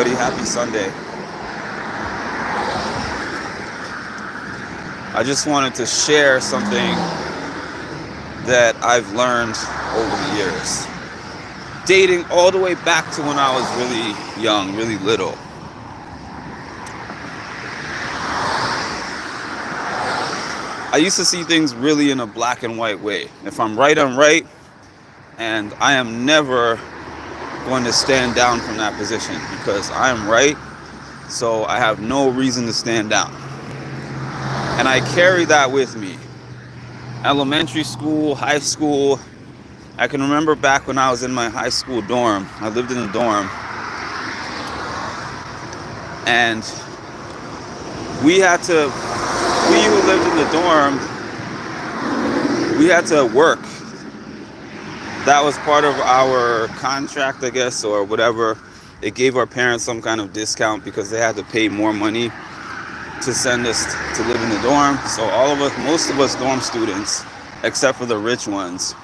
Happy Sunday. I just wanted to share something that I've learned over the years. Dating all the way back to when I was really young, really little. I used to see things really in a black and white way. If I'm right, I'm right, and I am never going to stand down from that position because I am right, so I have no reason to stand down. And I carry that with me. Elementary school, high school. I can remember back when I was in my high school dorm. I lived in a dorm. And we who lived in the dorm, we had to work. That was part of our contract, I guess, or whatever. It gave our parents some kind of discount because they had to pay more money to send us to live in the dorm. So most of us dorm students, except for the rich ones,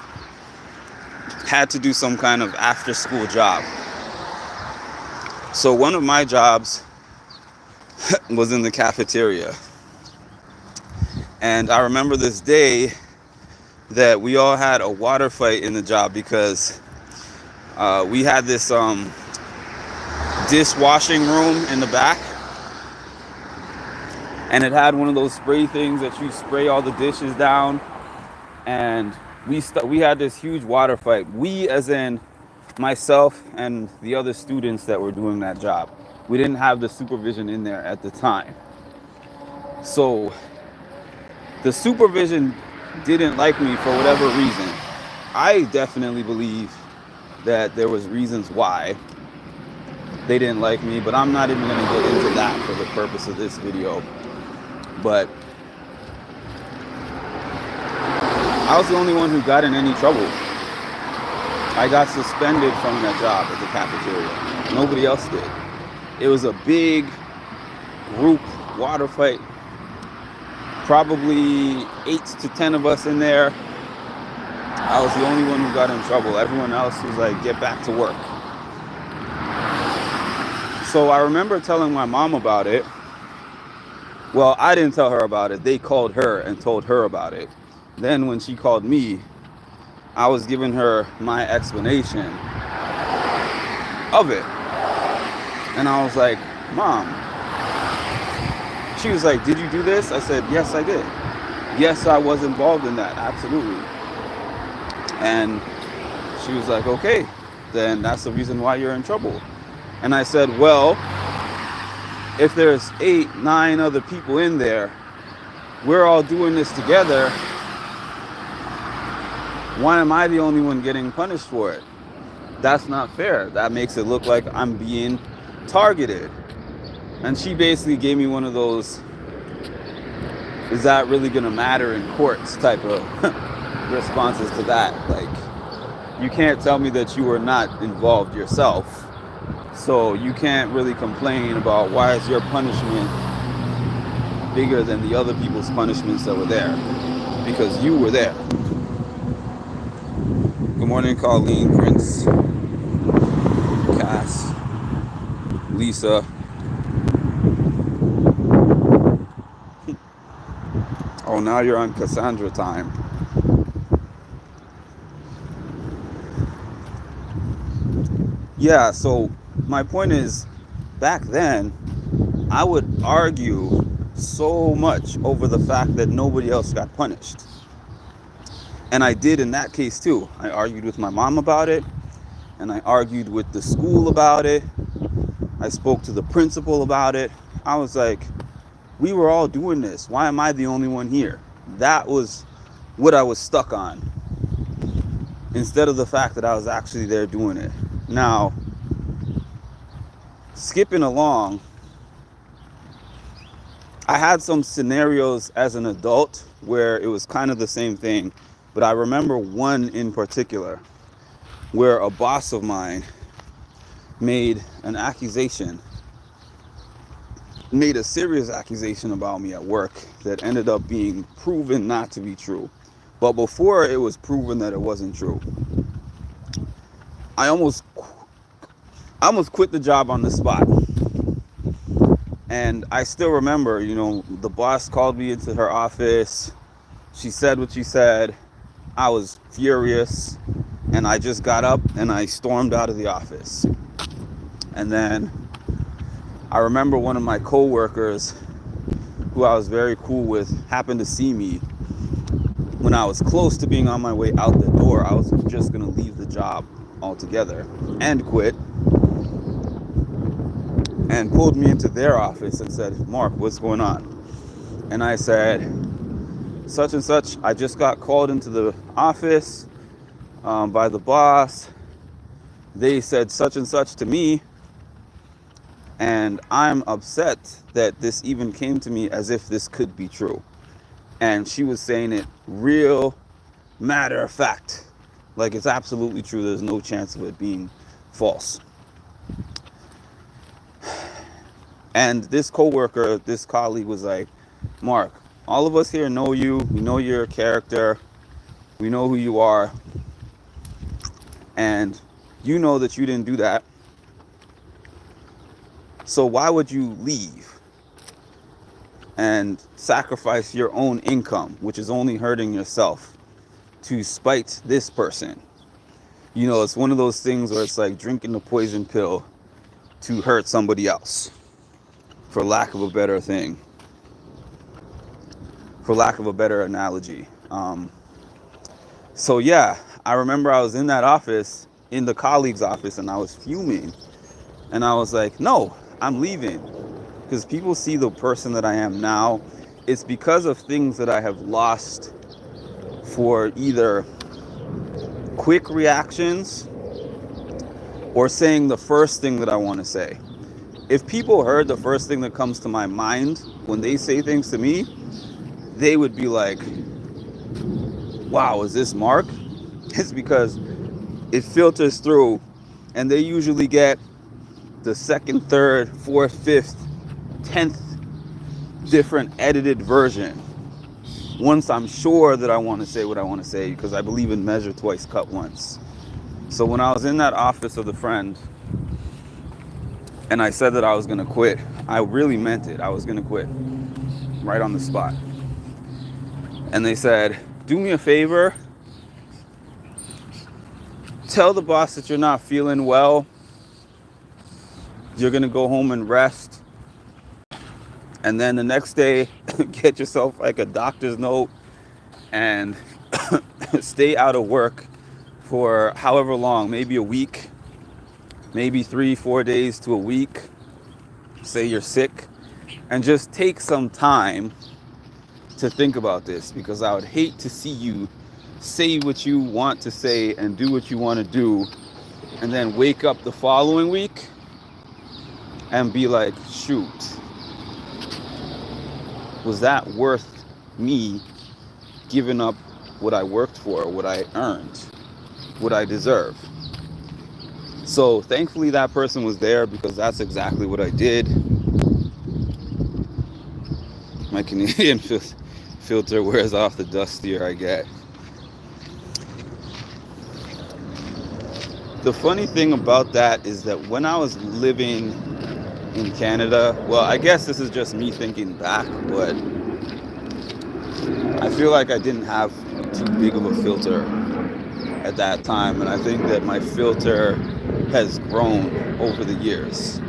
had to do some kind of after school job. So one of my jobs was in the cafeteria. And I remember this day that we all had a water fight in the job because we had this dishwashing room in the back. And it had one of those spray things that you spray all the dishes down. And we had this huge water fight. We, as in myself and the other students that were doing that job. We didn't have the supervision in there at the time. So the supervision didn't like me for whatever reason. I definitely believe that there was reasons why they didn't like me, but I'm not even going to get into that for the purpose of this video. But I was the only one who got in any trouble. I got suspended from that job at the cafeteria. Nobody else did. It was a big group water fight. Probably 8 to 10 of us in there. I was the only one who got in trouble. Everyone else was like, get back to work. So I remember telling my mom about it. Well, I didn't tell her about it. They called her and told her about it. Then when she called me, I was giving her my explanation of it. And I was like, Mom. She was like, did you do this? I said, yes, I did. Yes, I was involved in that. Absolutely. And she was like, okay, then that's the reason why you're in trouble. And I said, well, if there's 8, 9 other people in there, we're all doing this together. Why am I the only one getting punished for it? That's not fair. That makes it look like I'm being targeted. And she basically gave me one of those, is that really going to matter in courts type of responses to that. Like, you can't tell me that you were not involved yourself. So you can't really complain about why is your punishment bigger than the other people's punishments that were there. Because you were there. Good morning, Colleen, Prince, Cass, Lisa. Oh, now you're on Cassandra time. Yeah, so my point is, back then, I would argue so much over the fact that nobody else got punished. And I did in that case too. I argued with my mom about it, and I argued with the school about it. I spoke to the principal about it. I was like, we were all doing this. Why am I the only one here? That was what I was stuck on, instead of the fact that I was actually there doing it. Now, skipping along, I had some scenarios as an adult where it was kind of the same thing, but I remember one in particular where a boss of mine made a serious accusation about me at work that ended up being proven not to be true. But before it was proven that it wasn't true, I almost quit the job on the spot. And I still remember, the boss called me into her office. She said what she said. I was furious, and I just got up and I stormed out of the office. And then I remember one of my coworkers, who I was very cool with, happened to see me when I was close to being on my way out the door. I was just going to leave the job altogether and quit, and pulled me into their office and said, "Mark, what's going on?" And I said, "Such and such, I just got called into the office by the boss. They said such and such to me, and I'm upset that this even came to me as if this could be true." And she was saying it real matter of fact, like it's absolutely true. There's no chance of it being false. And this coworker, this colleague was like, "Mark, all of us here know you. We know your character. We know who you are. And you know that you didn't do that. So why would you leave and sacrifice your own income, which is only hurting yourself, to spite this person?" It's one of those things where it's like drinking the poison pill to hurt somebody else, for lack of a better thing, for lack of a better analogy. So yeah, I remember I was in that office, in the colleague's office, and I was fuming. And I was like, "No, I'm leaving." Because people see the person that I am now. It's because of things that I have lost for either quick reactions or saying the first thing that I want to say. If people heard the first thing that comes to my mind when they say things to me, they would be like, "Wow, is this Mark?" It's because it filters through, and they usually get the second, third, fourth, fifth, 10th different edited version once I'm sure that I want to say what I want to say, because I believe in measure twice, cut once. So when I was in that office of the friend and I said that I was going to quit, I really meant it. I was going to quit right on the spot. And they said, "Do me a favor, tell the boss that you're not feeling well. You're going to go home and rest. And then the next day, get yourself like a doctor's note and stay out of work for however long, maybe a week, maybe 3-4 days to a week. Say you're sick, and just take some time to think about this, because I would hate to see you say what you want to say and do what you want to do, and then wake up the following week and be like, shoot, was that worth me giving up what I worked for, what I earned, what I deserve?" So thankfully that person was there, because that's exactly what I did. My Canadian filter wears off the dustier I get. The funny thing about that is that when I was living in Canada, well, I guess this is just me thinking back, but I feel like I didn't have too big of a filter at that time, and I think that my filter has grown over the years.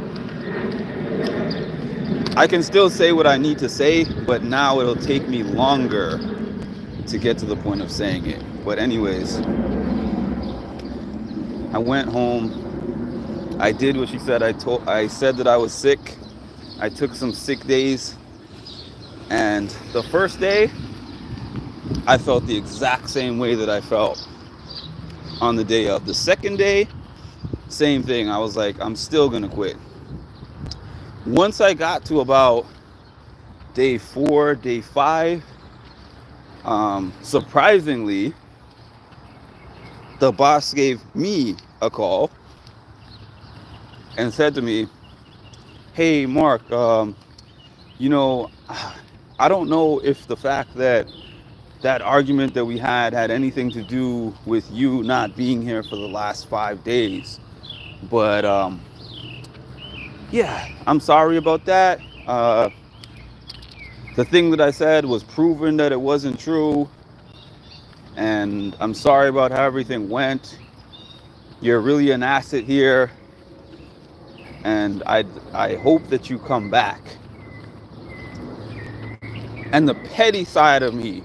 I can still say what I need to say, but now it'll take me longer to get to the point of saying it. But anyways, I went home. I did what she said. I said that I was sick. I took some sick days. And the first day, I felt the exact same way that I felt on the day of. The second day, same thing. I was like, I'm still gonna quit. Once I got to about day 4, day 5, surprisingly, the boss gave me a call and said to me, "Hey, Mark, I don't know if the fact that argument that we had anything to do with you not being here for the last 5 days. But yeah, I'm sorry about that. Uh, the thing that I said was proven that it wasn't true, and I'm sorry about how everything went. You're really an asset here, and I hope that you come back. And the petty side of me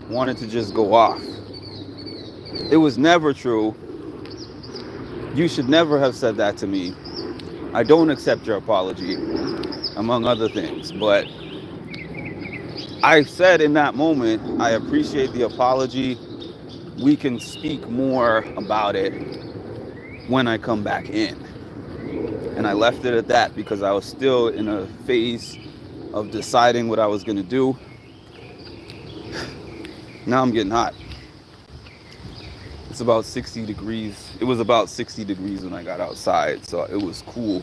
wanted to just go off. It was never true. You should never have said that to me. I don't accept your apology, among other things. But I said in that moment, I appreciate the apology. We can speak more about it when I come back in. And I left it at that because I was still in a phase of deciding what I was going to do. Now I'm getting hot. It's about 60 degrees. It was about 60 degrees when I got outside, so it was cool.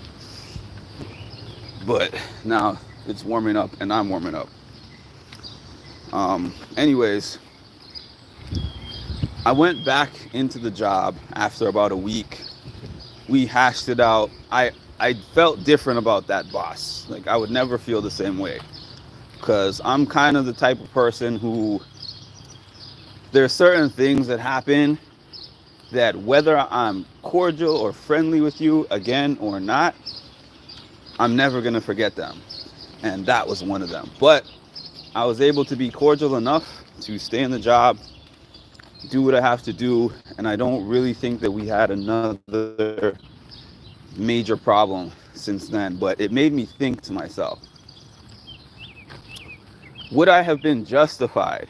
But now it's warming up and I'm warming up. Anyways, I went back into the job after about a week. We hashed it out. I felt different about that boss. Like, I would never feel the same way. Because I'm kind of the type of person who, there are certain things that happen that whether I'm cordial or friendly with you again or not, I'm never going to forget them. And that was one of them. But I was able to be cordial enough to stay in the job, do what I have to do, and I don't really think that we had another major problem since then. But it made me think to myself, would I have been justified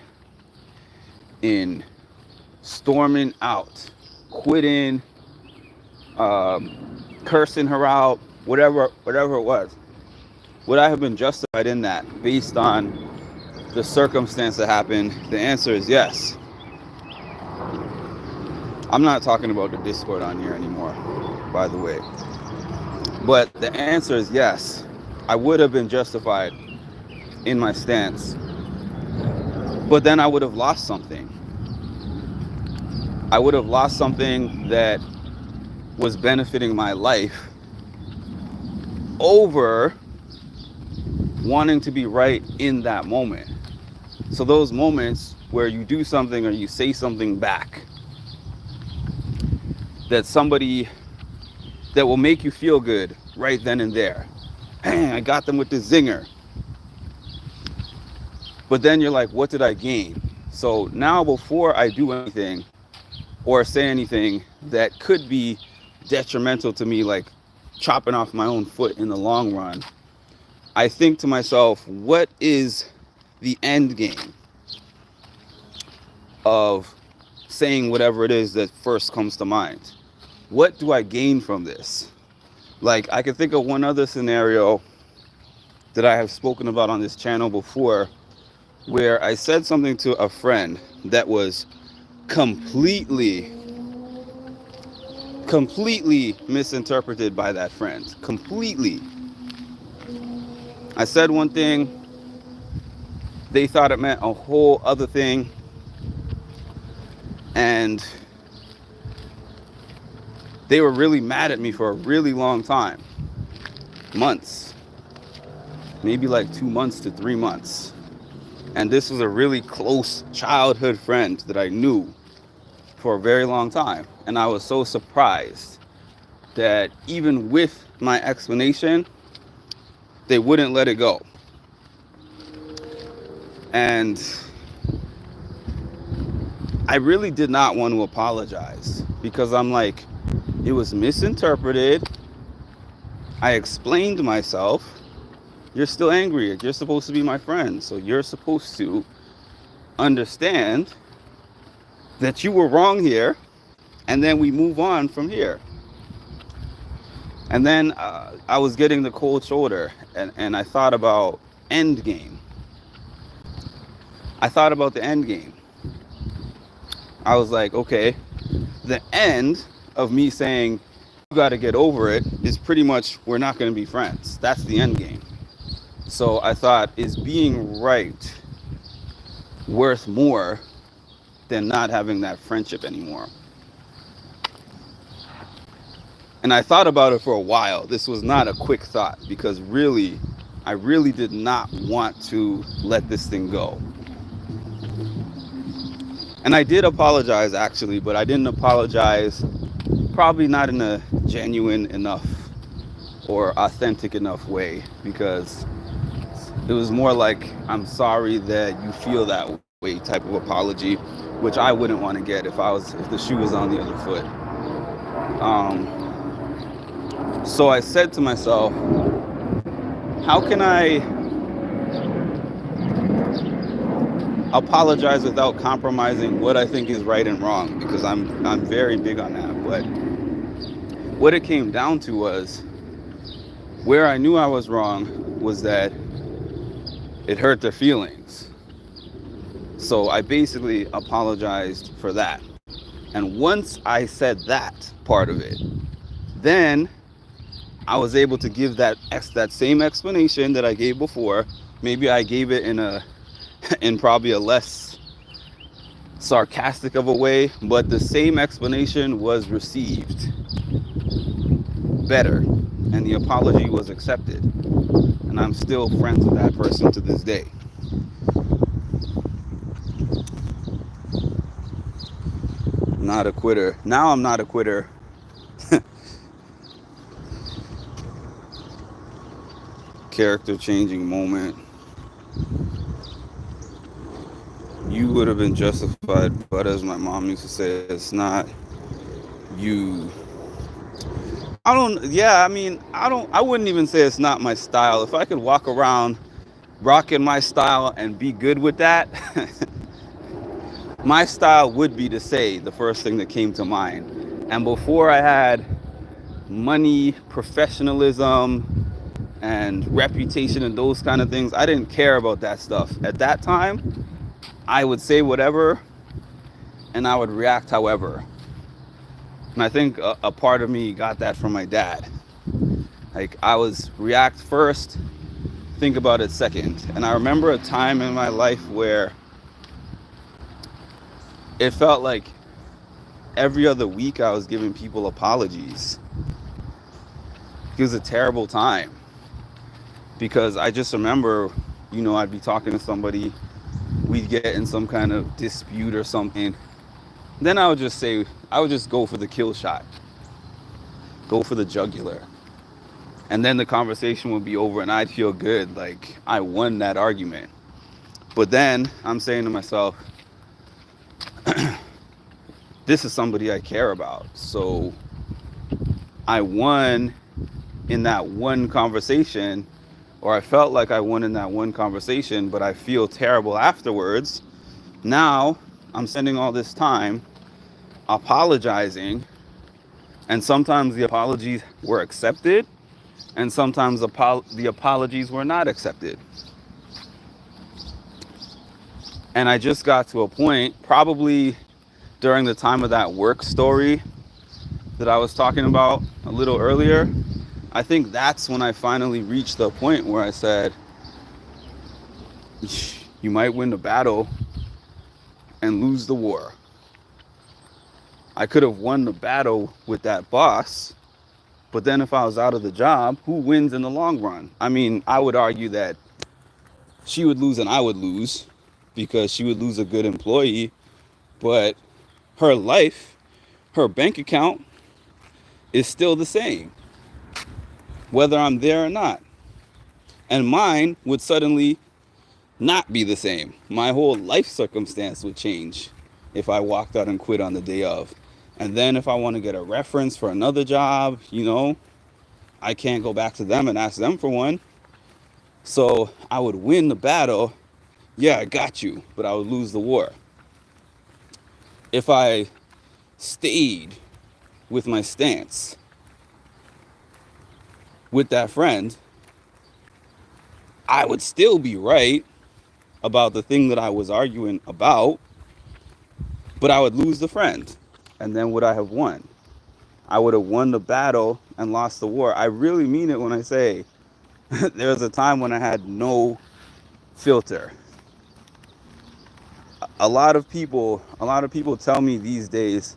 in storming out, quitting, cursing her out, whatever it was? Would I have been justified in that based on the circumstance that happened? The answer is yes. I'm not talking about the Discord on here anymore, by the way. But the answer is yes. I would have been justified in my stance. But then I would have lost something. I would have lost something that was benefiting my life over wanting to be right in that moment. So those moments where you do something or you say something back that somebody that will make you feel good right then and there. Bang, I got them with the zinger. But then you're like, what did I gain? So now before I do anything or say anything that could be detrimental to me, like chopping off my own foot in the long run, I think to myself, what is the end game of saying whatever it is that first comes to mind? What do I gain from this? Like, I can think of one other scenario that I have spoken about on this channel before, where I said something to a friend that was completely misinterpreted by that friend. Completely. I said one thing, they thought it meant a whole other thing, and they were really mad at me for a really long time. Months. Maybe like 2 months to 3 months. And this was a really close childhood friend that I knew for a very long time. And I was so surprised that even with my explanation, they wouldn't let it go. And I really did not want to apologize because I'm like, it was misinterpreted. I explained myself. You're still angry. You're supposed to be my friend. So you're supposed to understand that you were wrong here. And then we move on from here. And then I was getting the cold shoulder. And I thought about end game. I thought about the end game. I was like, okay, the end of me saying, you got to get over it, is pretty much, we're not going to be friends. That's the end game. So I thought, is being right worth more than not having that friendship anymore? And I thought about it for a while. This was not a quick thought, because really, I really did not want to let this thing go. And I did apologize actually, but I didn't apologize, probably not in a genuine enough or authentic enough way, because it was more like, I'm sorry that you feel that way type of apology, which I wouldn't want to get if the shoe was on the other foot. So I said to myself, how can I apologize without compromising what I think is right and wrong? Because I'm very big on that. But what it came down to was, where I knew I was wrong was that it hurt their feelings. So I basically apologized for that. And once I said that part of it, then I was able to give that same explanation that I gave before. Maybe I gave it in probably a less sarcastic of a way, but the same explanation was received better, and the apology was accepted. And I'm still friends with that person to this day. Not a quitter. Now I'm not a quitter. Character changing moment. You would have been justified, but as my mom used to say, it's not you. I wouldn't even say it's not my style. If I could walk around rocking my style and be good with that, my style would be to say the first thing that came to mind. And before I had money, professionalism, and reputation and those kind of things, I didn't care about that stuff. At that time, I would say whatever and I would react however. And I think a part of me got that from my dad. Like, I was react first, think about it second. And I remember a time in my life where it felt like every other week I was giving people apologies. It was a terrible time, because I just remember, I'd be talking to somebody, we'd get in some kind of dispute or something. Then I would just go for the kill shot, go for the jugular. And then the conversation would be over and I'd feel good, like I won that argument. But then I'm saying to myself, this is somebody I care about. So I won in that one conversation, or I felt like I won in that one conversation, but I feel terrible afterwards. Now I'm spending all this time apologizing, and sometimes the apologies were accepted, and sometimes the apologies were not accepted. And I just got to a point, probably during the time of that work story that I was talking about a little earlier, I think that's when I finally reached the point where I said, you might win the battle and lose the war. I could have won the battle with that boss, but then if I was out of the job, who wins in the long run? I mean, I would argue that she would lose and I would lose, because she would lose a good employee, but her life, her bank account is still the same, whether I'm there or not. And mine would suddenly not be the same. My whole life circumstance would change if I walked out and quit on the day of. And then if I want to get a reference for another job, I can't go back to them and ask them for one. So I would win the battle. Yeah, I got you, but I would lose the war. If I stayed with my stance with that friend, I would still be right about the thing that I was arguing about, but I would lose the friend. And then would I have won? I would have won the battle and lost the war. I really mean it when I say there was a time when I had no filter. A lot of people tell me these days,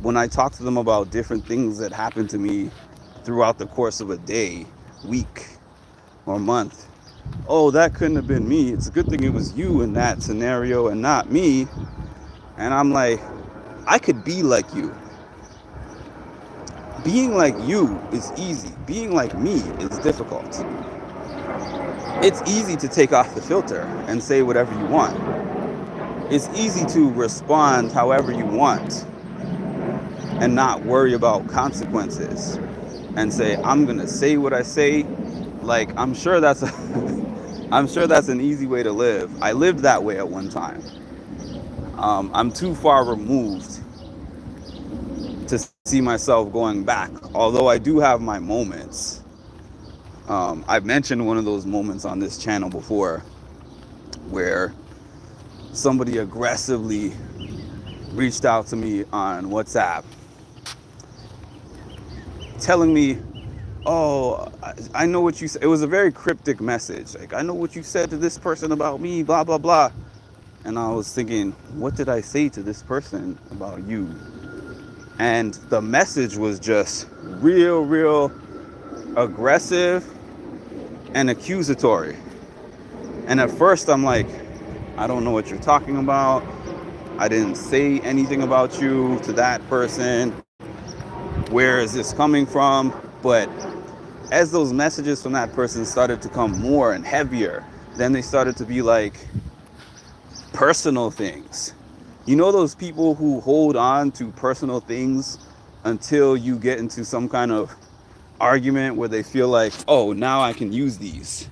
when I talk to them about different things that happen to me throughout the course of a day, week, or month, oh, that couldn't have been me. It's a good thing it was you in that scenario and not me. And I'm like, I could be like you. Being like you is easy. Being like me is difficult. It's easy to take off the filter and say whatever you want. It's easy to respond however you want and not worry about consequences and say, I'm going to say what I say. Like, I'm sure that's I'm sure that's an easy way to live. I lived that way at one time. I'm too far removed to see myself going back, although I do have my moments. I've mentioned one of those moments on this channel before where somebody aggressively reached out to me on WhatsApp telling me, oh, I know what you said. It was a very cryptic message. Like, I know what you said to this person about me, blah, blah, blah. And I was thinking, what did I say to this person about you? And the message was just real aggressive and accusatory. And at first I'm like, I don't know what you're talking about. I didn't say anything about you to that person. Where is this coming from? But as those messages from that person started to come more and heavier, then they started to be like personal things. You know those people who hold on to personal things until you get into some kind of argument where they feel like, oh, now I can use these.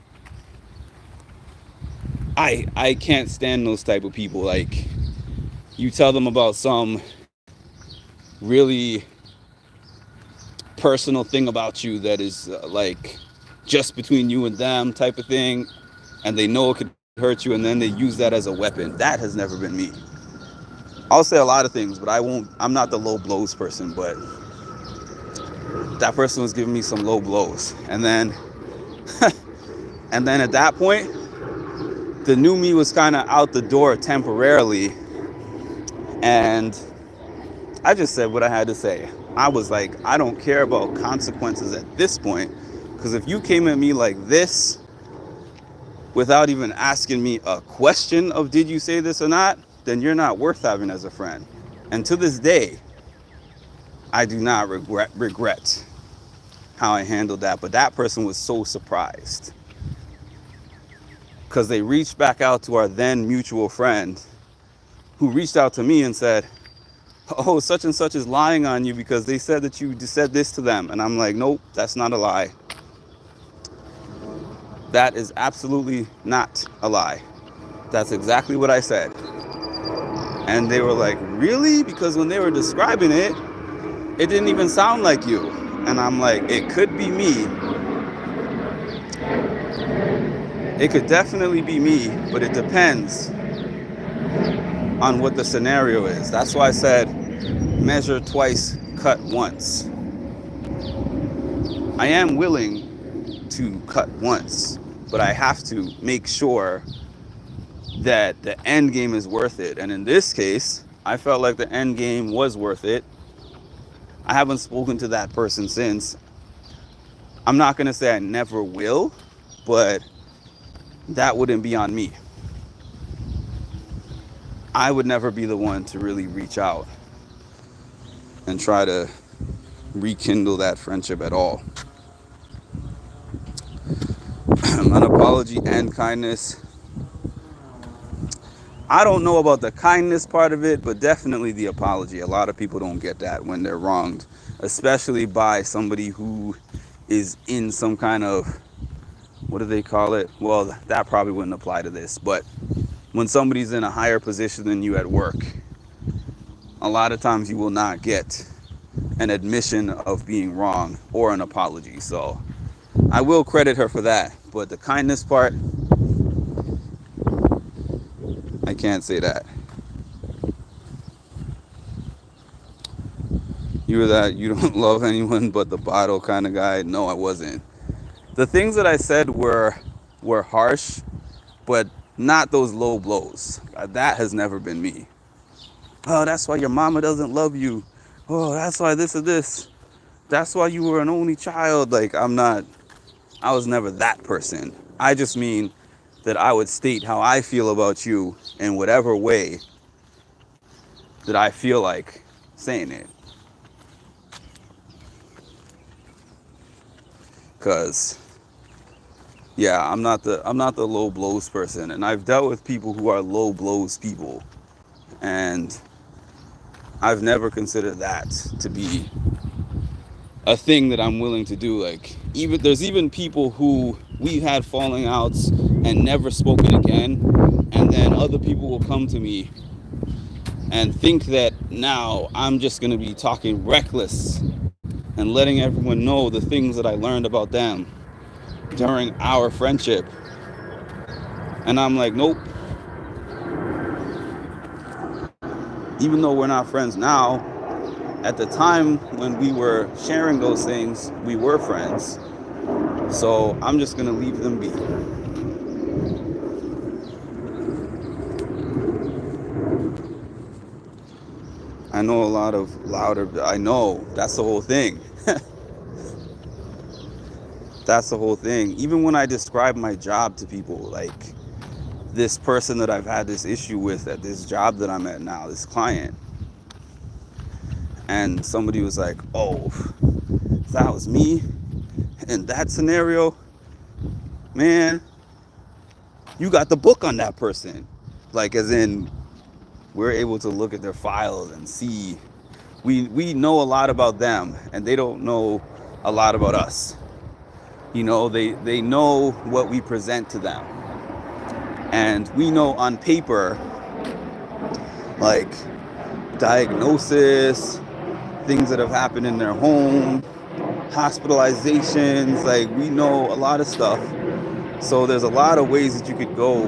I can't stand those type of people. Like, you tell them about some really personal thing about you that is like just between you and them type of thing, and they know it could hurt you, and then they use that as a weapon. That has never been me. I'll say a lot of things, but I'm not the low blows person, but that person was giving me some low blows. And then and then at that point, the new me was kind of out the door temporarily, and I just said what I had to say. I was like, I don't care about consequences at this point, because if you came at me like this without even asking me a question of did you say this or not, then you're not worth having as a friend. And to this day, I do not regret how I handled that. But that person was so surprised because they reached back out to our then mutual friend who reached out to me and said, oh, such and such is lying on you because they said that you said this to them. And I'm like, nope, that's not a lie. That is absolutely not a lie. That's exactly what I said. And they were like, really? Because when they were describing it, it didn't even sound like you. And I'm like, it could be me. It could definitely be me, but it depends on what the scenario is. That's why I said, measure twice, cut once. I am willing to cut once, but I have to make sure that the end game is worth it. And in this case, I felt like the end game was worth it. I haven't spoken to that person since. I'm not going to say I never will, but that wouldn't be on me. I would never be the one to really reach out and try to rekindle that friendship at all. An apology and kindness. I don't know about the kindness part of it, but definitely the apology. A lot of people don't get that when they're wronged, especially by somebody who is in some kind of, what do they call it? Well, that probably wouldn't apply to this, but when somebody's in a higher position than you at work, a lot of times you will not get an admission of being wrong or an apology. So I will credit her for that, but the kindness part, I can't say that. You were that you don't love anyone but the bottle kind of guy. No, I wasn't. The things that I said were harsh, but not those low blows. That has never been me. Oh, that's why your mama doesn't love you. Oh, that's why this or this. That's why you were an only child. Like, I'm not I was never that person. I just mean that I would state how I feel about you in whatever way that I feel like saying it. Cause yeah, I'm not the low blows person, and I've dealt with people who are low blows people, and I've never considered that to be a thing that I'm willing to do. Like, even there's even people who we've had falling outs and never spoken again, and then other people will come to me and think that now I'm just going to be talking reckless and letting everyone know the things that I learned about them during our friendship. And I'm like, nope. Even though we're not friends now, at the time when we were sharing those things, we were friends. So I'm just going to leave them be. I know a lot of louder. I know that's the whole thing. That's the whole thing. Even when I describe my job to people, like this person that I've had this issue with at this job that I'm at now, this client, and somebody was like, oh, if that was me in that scenario, man, you got the book on that person. Like, as in, we're able to look at their files and see we know a lot about them, and they don't know a lot about us. You know, they know what we present to them, and we know on paper, like diagnosis, things that have happened in their home, hospitalizations. Like, we know a lot of stuff. So there's a lot of ways that you could go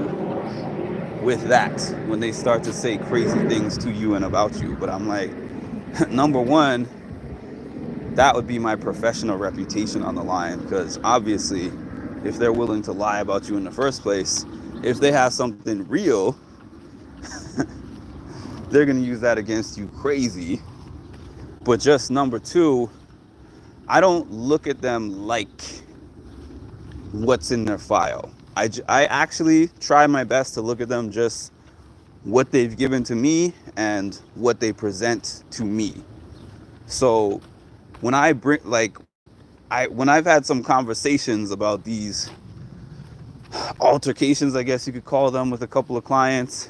with that when they start to say crazy things to you and about you. But I'm like, number one, that would be my professional reputation on the line, because obviously if they're willing to lie about you in the first place, if they have something real, they're going to use that against you crazy. But just number two, I don't look at them like what's in their file. I actually try my best to look at them just what they've given to me and what they present to me. So when I bring, like, when I've had some conversations about these altercations, I guess you could call them, with a couple of clients,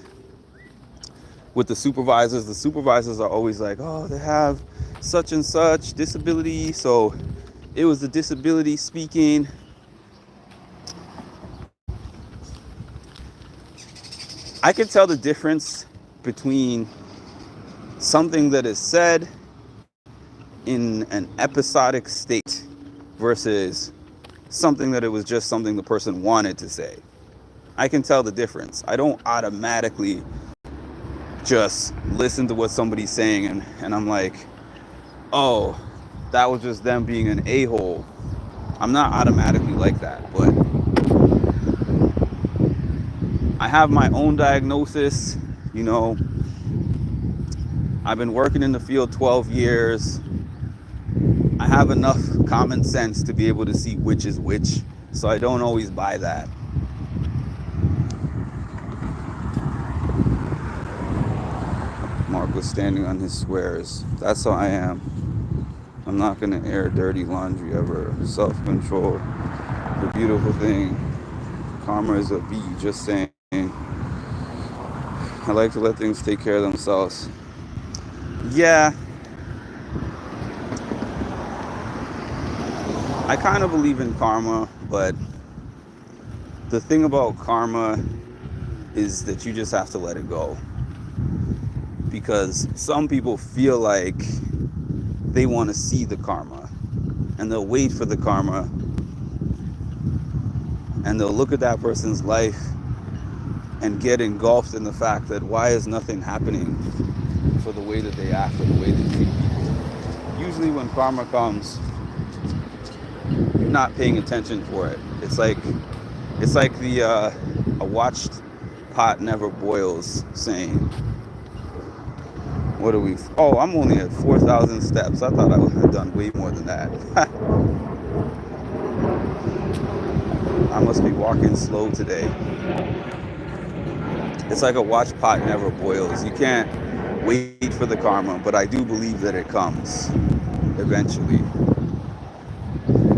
with the supervisors are always like, oh, they have such and such disability, so it was the disability speaking. I can tell the difference between something that is said in an episodic state versus something that it was just something the person wanted to say. I can tell the difference. I don't automatically just listen to what somebody's saying and I'm like, oh, that was just them being an a-hole. I'm not automatically like that, but I have my own diagnosis. You know, I've been working in the field 12 years. I have enough common sense to be able to see which is which, so I don't always buy that. Mark was standing on his squares. That's how I am. I'm not going to air dirty laundry ever. Self-control, the beautiful thing. Karma is a bee, just saying. I like to let things take care of themselves. Yeah, I kind of believe in karma, but the thing about karma is that you just have to let it go. Because some people feel like they want to see the karma, and they'll wait for the karma, and they'll look at that person's life and get engulfed in the fact that why is nothing happening for the way that they act or the way they treat people. Usually when karma comes, you're not paying attention for it. It's like the a watched pot never boils saying. What are we? Oh, I'm only at 4,000 steps. I thought I had done way more than that. I must be walking slow today. It's like a watch pot never boils. You can't wait for the karma, but I do believe that it comes eventually.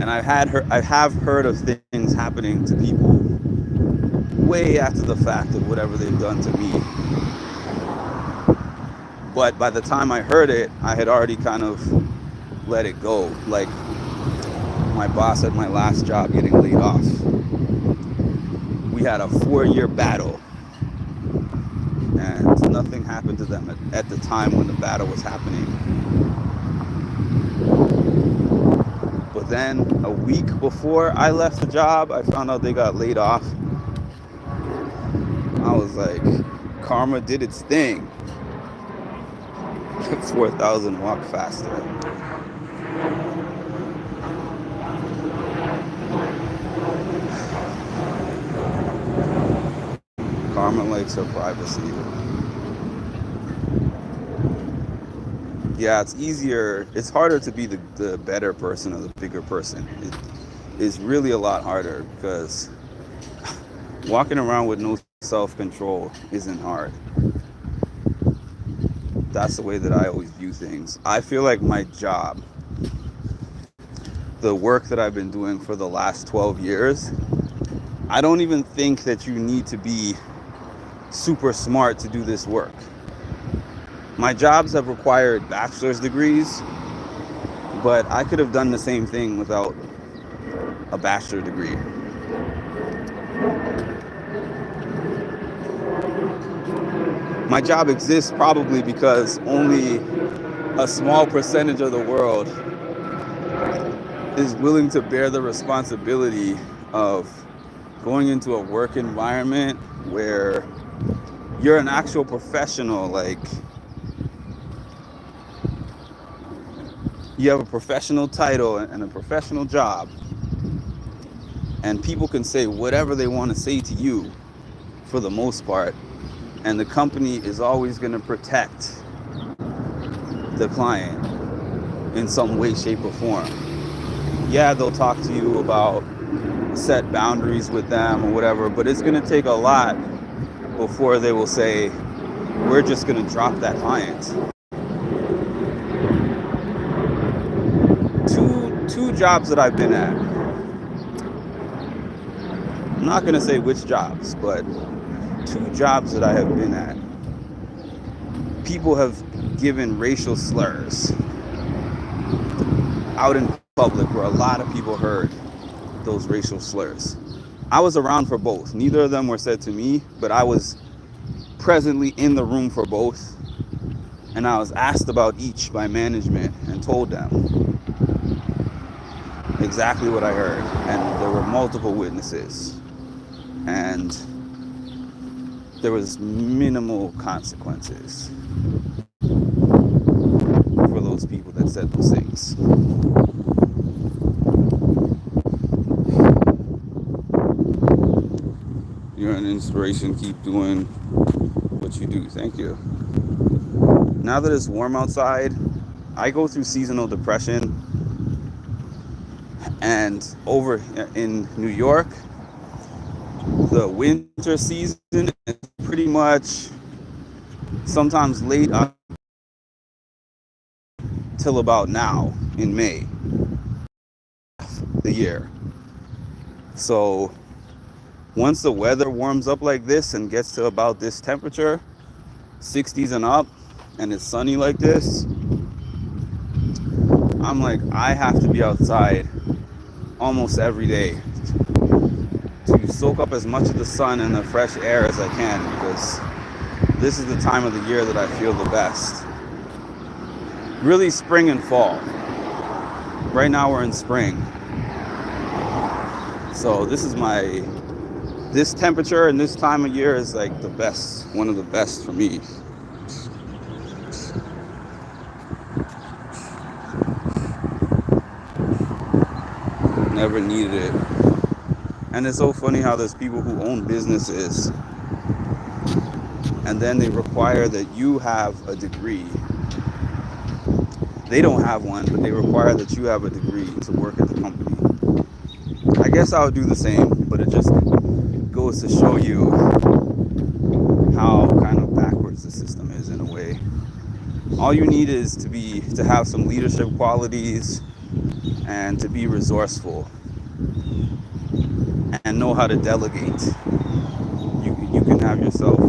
And I have heard of things happening to people way after the fact of whatever they've done to me. But by the time I heard it, I had already kind of let it go. Like my boss at my last job getting laid off. We had a 4-year battle, and nothing happened to them at the time when the battle was happening. But then a week before I left the job, I found out they got laid off. I was like, karma did its thing. 4,000 walk faster. Karma likes her privacy. Yeah, it's easier. It's harder to be the better person or the bigger person. It is really a lot harder because walking around with no self-control isn't hard. That's the way that I always view things. I feel like my job, the work that I've been doing for the last 12 years, I don't even think that you need to be super smart to do this work. My jobs have required bachelor's degrees, but I could have done the same thing without a bachelor's degree. My job exists probably because only a small percentage of the world is willing to bear the responsibility of going into a work environment where you're an actual professional. Like, you have a professional title and a professional job, and people can say whatever they want to say to you for the most part, and the company is always going to protect the client in some way, shape, or form. Yeah, they'll talk to you about set boundaries with them or whatever, but it's going to take a lot before they will say, we're just going to drop that client. Two jobs that I've been at. I'm not going to say which jobs, but 2 jobs that I have been at. People have given racial slurs out in public where a lot of people heard those racial slurs. I was around for both. Neither of them were said to me, but I was presently in the room for both, and I was asked about each by management and told them exactly what I heard, and there were multiple witnesses, and there was minimal consequences for those people that said those things. You're an inspiration. Keep doing what you do. Thank you. Now that it's warm outside, I go through seasonal depression. And over in New York, the winter season is pretty much sometimes late up till about now in May, the year. So once the weather warms up like this and gets to about this temperature, 60s and up, and it's sunny like this, I'm like, I have to be outside almost every day to soak up as much of the sun and the fresh air as I can, because this is the time of the year that I feel the best. Really spring and fall. Right now we're in spring. So this temperature and this time of year is like the best, one of the best for me. Never needed it. And it's so funny how there's people who own businesses and then they require that you have a degree. They don't have one, but they require that you have a degree to work at the company. I guess I would do the same, but it just goes to show you how kind of backwards the system is in a way. All you need is to have some leadership qualities and to be resourceful and know how to delegate. You can have yourself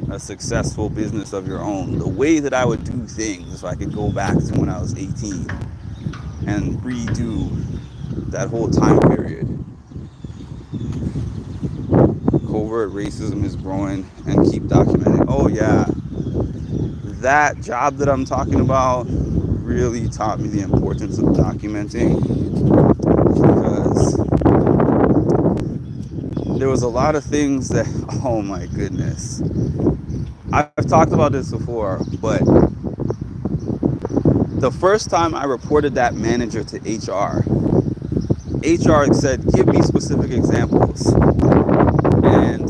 a successful business of your own. The way that I would do things, if I could go back to when I was 18 and redo that whole time period. Covert racism is growing, and keep documenting. Oh yeah, that job that I'm talking about really taught me the importance of documenting, because there was a lot of things that, oh my goodness, I've talked about this before, but the first time I reported that manager to HR said, give me specific examples. And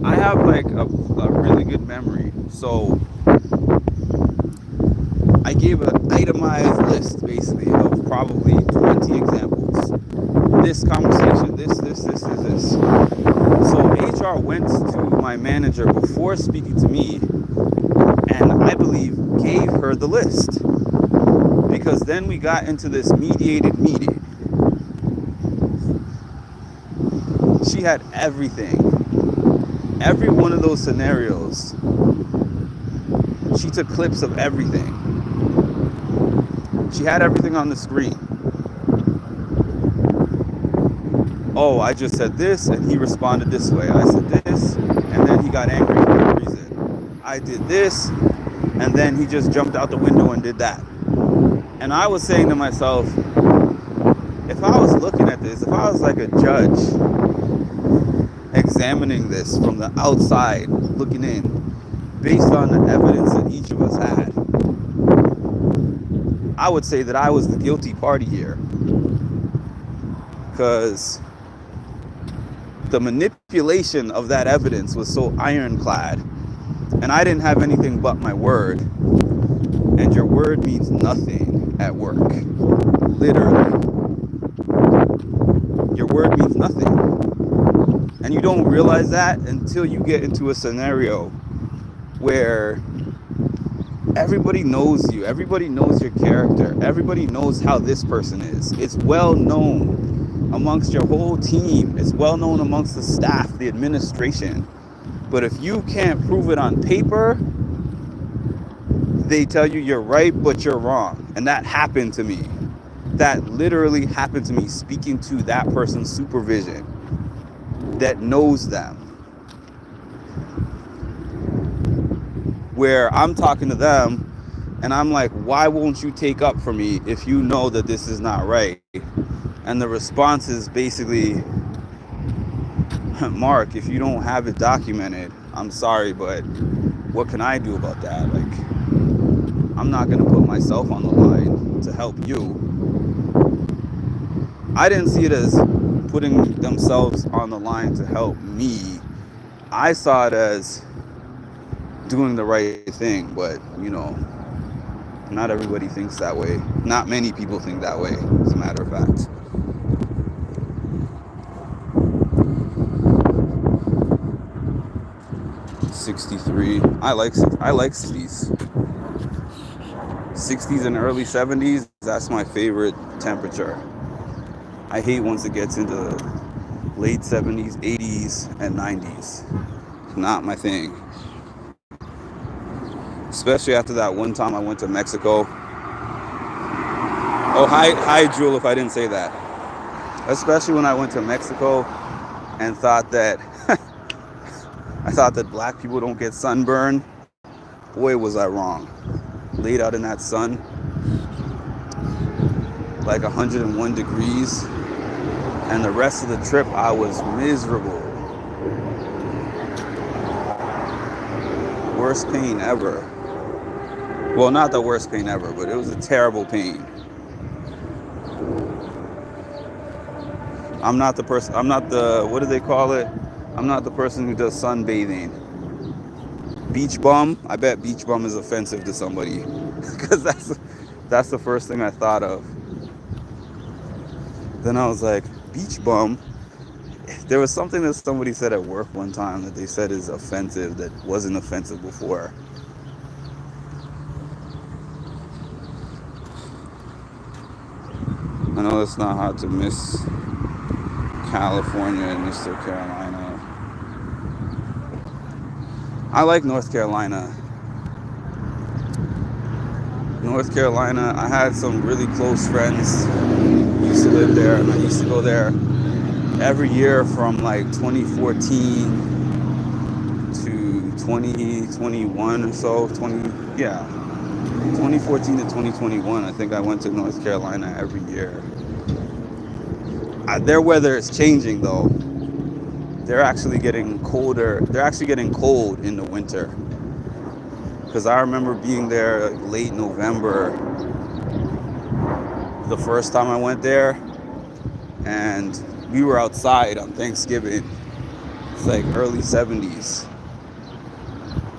I have like a really good memory. So I gave an itemized list basically of probably 20 examples. This conversation, this. So HR went to my manager before speaking to me, and I believe gave her the list. Because then we got into this mediated meeting. She had everything. Every one of those scenarios, she took clips of everything. She had everything on the screen. Oh, I just said this, and he responded this way. I said this, and then he got angry for no reason. I did this, and then he just jumped out the window and did that. And I was saying to myself, if I was looking at this, if I was like a judge examining this from the outside, looking in, based on the evidence that each of us had, I would say that I was the guilty party here. Because the manipulation of that evidence was so ironclad, and I didn't have anything but my word. And your word means nothing at work. Literally. Your word means nothing. And you don't realize that until you get into a scenario where everybody knows you. Everybody knows your character. Everybody knows how this person is. It's well known amongst your whole team. It's well known amongst the staff, the administration. But if you can't prove it on paper, they tell you you're right, but you're wrong. And that happened to me. That literally happened to me, speaking to that person's supervision that knows them. Where I'm talking to them and I'm like, why won't you take up for me if you know that this is not right? And the response is basically, Mark, if you don't have it documented, I'm sorry, but what can I do about that? Like, I'm not going to put myself on the line to help you. I didn't see it as putting themselves on the line to help me. I saw it as doing the right thing, but, you know, not everybody thinks that way. Not many people think that way, as a matter of fact. '63. I like cities. 60s and early 70s, that's my favorite temperature. I hate once it gets into the late 70s, 80s, and 90s. Not my thing. Especially after that one time I went to Mexico. Oh, hi, Jewel, if I didn't say that. Especially when I went to Mexico and thought that black people don't get sunburn. Boy, was I wrong. Laid out in that sun, like 101 degrees, and the rest of the trip I was miserable. Worst pain ever. Well, not the worst pain ever, but it was a terrible pain. I'm not the person, what do they call it? I'm not the person who does sunbathing. Beach bum? I bet beach bum is offensive to somebody, because that's the first thing I thought of. Then I was like, beach bum? There was something that somebody said at work one time that they said is offensive that wasn't offensive before. I know it's not hard to miss California and Mr. Carolina. I like North Carolina. North Carolina, I had some really close friends who used to live there, and I used to go there every year from like 2014 to 2021 or so. 2014 to 2021. I think I went to North Carolina every year. Their weather is changing though. They're actually getting colder. They're actually getting cold in the winter. Because I remember being there late November the first time I went there, and we were outside on Thanksgiving. It's like early 70s.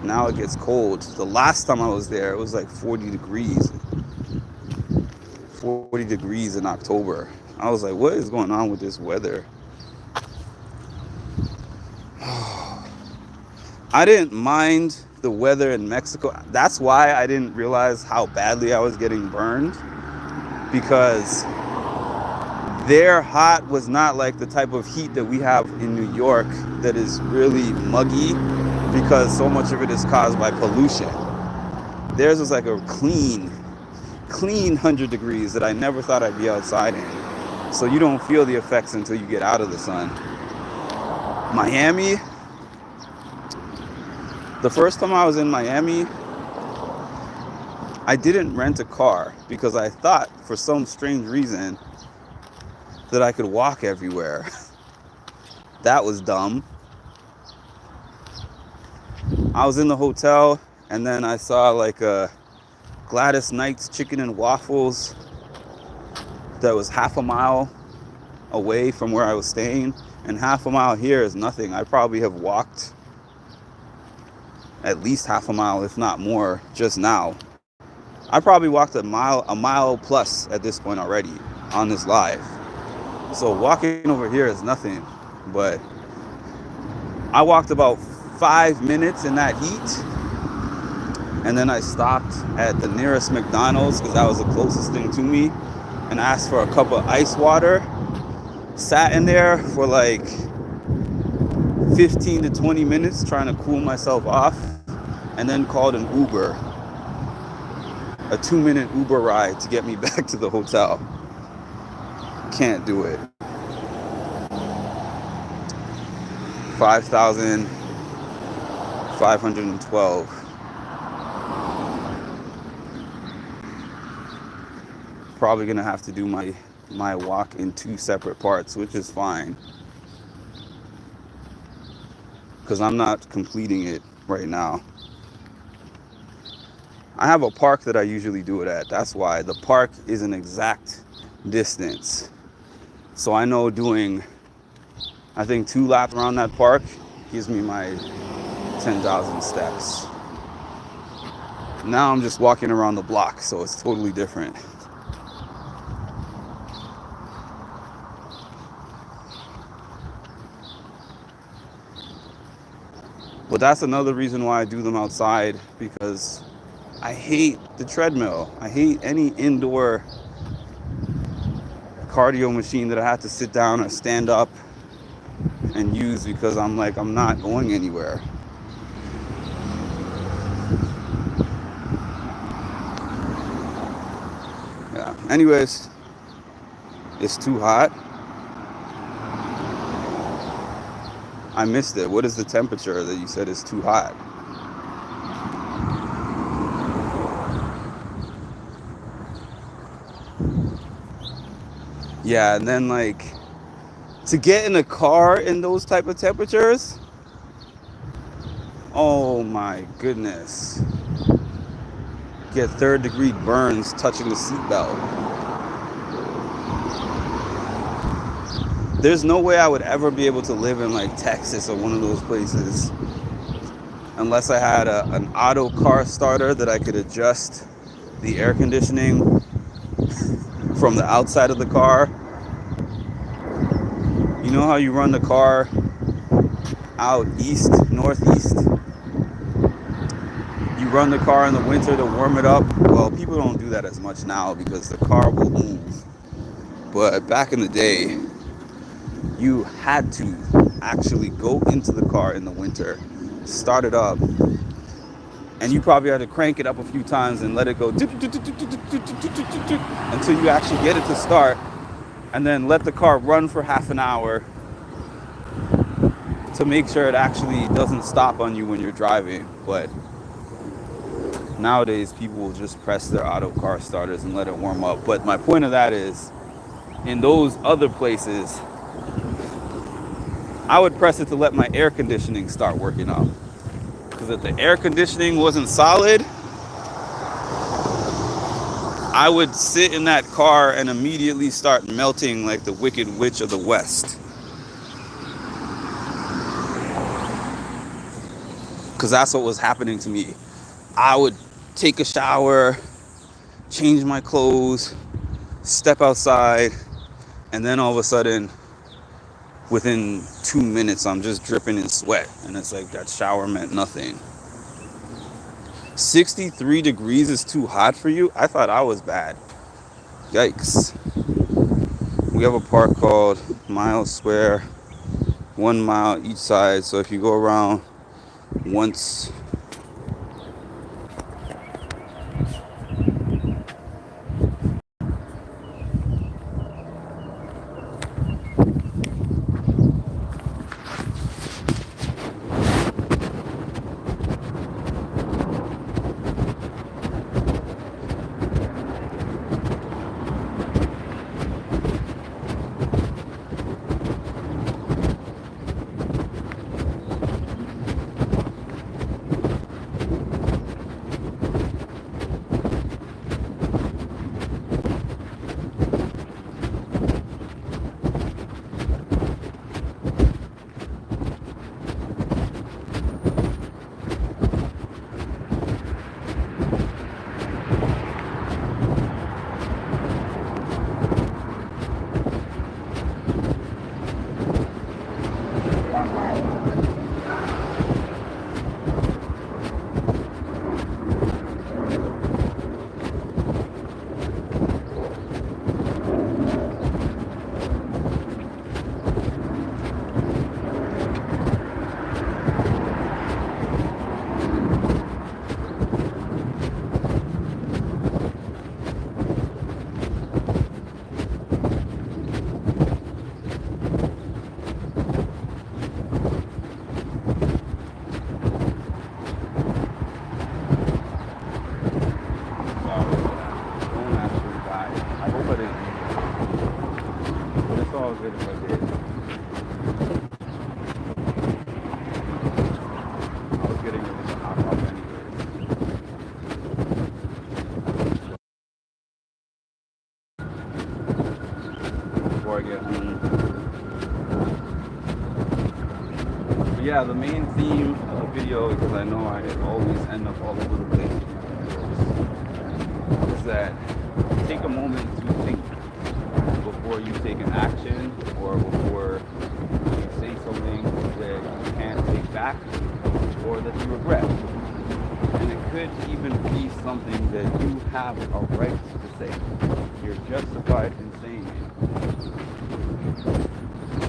Now it gets cold. The last time I was there, it was like 40 degrees. 40 degrees in October. I was like, what is going on with this weather? I didn't mind the weather in Mexico. That's why I didn't realize how badly I was getting burned, because their hot was not like the type of heat that we have in New York that is really muggy, because so much of it is caused by pollution. Theirs was like a clean 100 degrees that I never thought I'd be outside in. So you don't feel the effects until you get out of the sun. Miami, the first time I was in Miami, I didn't rent a car because I thought for some strange reason that I could walk everywhere. That was dumb. I was in the hotel and then I saw like a Gladys Knight's Chicken and Waffles that was half a mile away from where I was staying, and half a mile here is nothing. I probably have walked at least half a mile, if not more, just now. I probably walked a mile plus at this point already on this live. So walking over here is nothing, but I walked about 5 minutes in that heat, and then I stopped at the nearest McDonald's because that was the closest thing to me, and asked for a cup of ice water. Sat in there for like 15 to 20 minutes trying to cool myself off, and then called an Uber, a 2-minute Uber ride to get me back to the hotel. Can't do it. 5,512. Probably gonna have to do my walk in 2 separate parts, which is fine, because I'm not completing it right now. I have a park that I usually do it at. That's why the park is an exact distance. So I know doing, I think 2 laps around that park gives me my 10,000 steps. Now I'm just walking around the block, so it's totally different. But that's another reason why I do them outside, because I hate the treadmill. I hate any indoor cardio machine that I have to sit down or stand up and use, because I'm not going anywhere. Yeah. Anyways, it's too hot. I missed it. What is the temperature that you said is too hot? Yeah, and then like to get in a car in those type of temperatures, oh my goodness. Get 3rd-degree burns touching the seatbelt. There's no way I would ever be able to live in like Texas or one of those places unless I had an auto car starter that I could adjust the air conditioning from the outside of the car. You know how you run the car out east, northeast? You run the car in the winter to warm it up. Well, people don't do that as much now because the car will move. But back in the day, you had to actually go into the car in the winter, start it up, and you probably had to crank it up a few times and let it go until you actually get it to start, and then let the car run for half an hour to make sure it actually doesn't stop on you when you're driving. But nowadays, people will just press their auto car starters and let it warm up. But my point of that is, in those other places, I would press it to let my air conditioning start working up. Because if the air conditioning wasn't solid, I would sit in that car and immediately start melting like the Wicked Witch of the West. Because that's what was happening to me. I would take a shower, change my clothes, step outside, and then all of a sudden, within 2 minutes, I'm just dripping in sweat. And it's like that shower meant nothing. 63 degrees is too hot for you? I thought I was bad. Yikes. We have a park called Miles Square, 1 mile each side. So if you go around once, before I get home. But yeah, the main theme of the video, because I know I always end up all over the place, is that take a moment to think before you take an action or before you say something that you can't take back or that you regret. And it could even be something that you have a right to say. You're justified in saying it.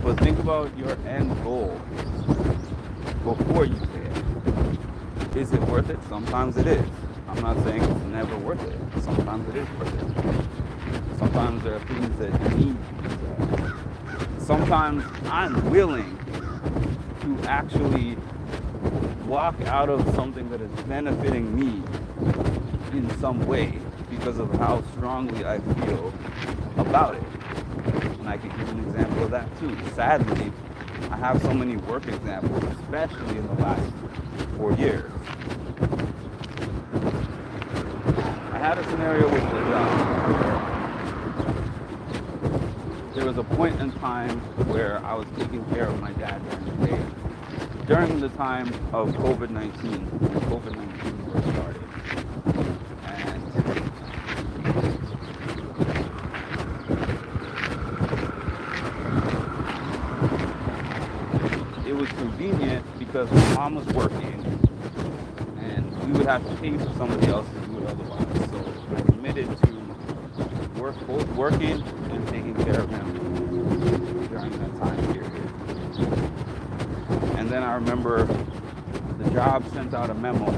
But think about your end goal before you say it. Is it worth it? Sometimes it is. I'm not saying it's never worth it. Sometimes it is worth it. Sometimes there are things that need to be said. Sometimes I'm willing to actually walk out of something that is benefiting me in some way because of how strongly I feel about it. And I can give an example of that too. Sadly, I have so many work examples, especially in the last 4 years. I had a scenario with the job. There was a point in time where I was taking care of my dad during the day, during the time of COVID-19, when COVID-19 first started. And it was convenient because my mom was working and we would have to pay for somebody else to do it otherwise. So I committed to both working and taking care of him during that time period. And then I remember the job sent out a memo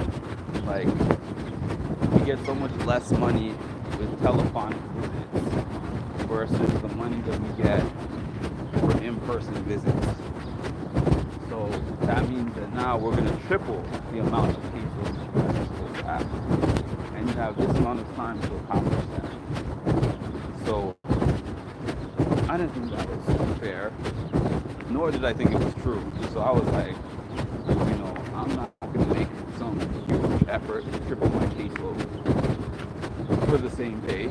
like we get so much less money with telephonic visits versus the money that we get for in-person visits. So that means that now we're going to triple the amount of cases that you're supposed to have. And you have this amount of time to accomplish that. So I didn't think that was fair, nor did I think it was true. So I was like, I'm not going to make some huge effort to triple my caseload for the same pay.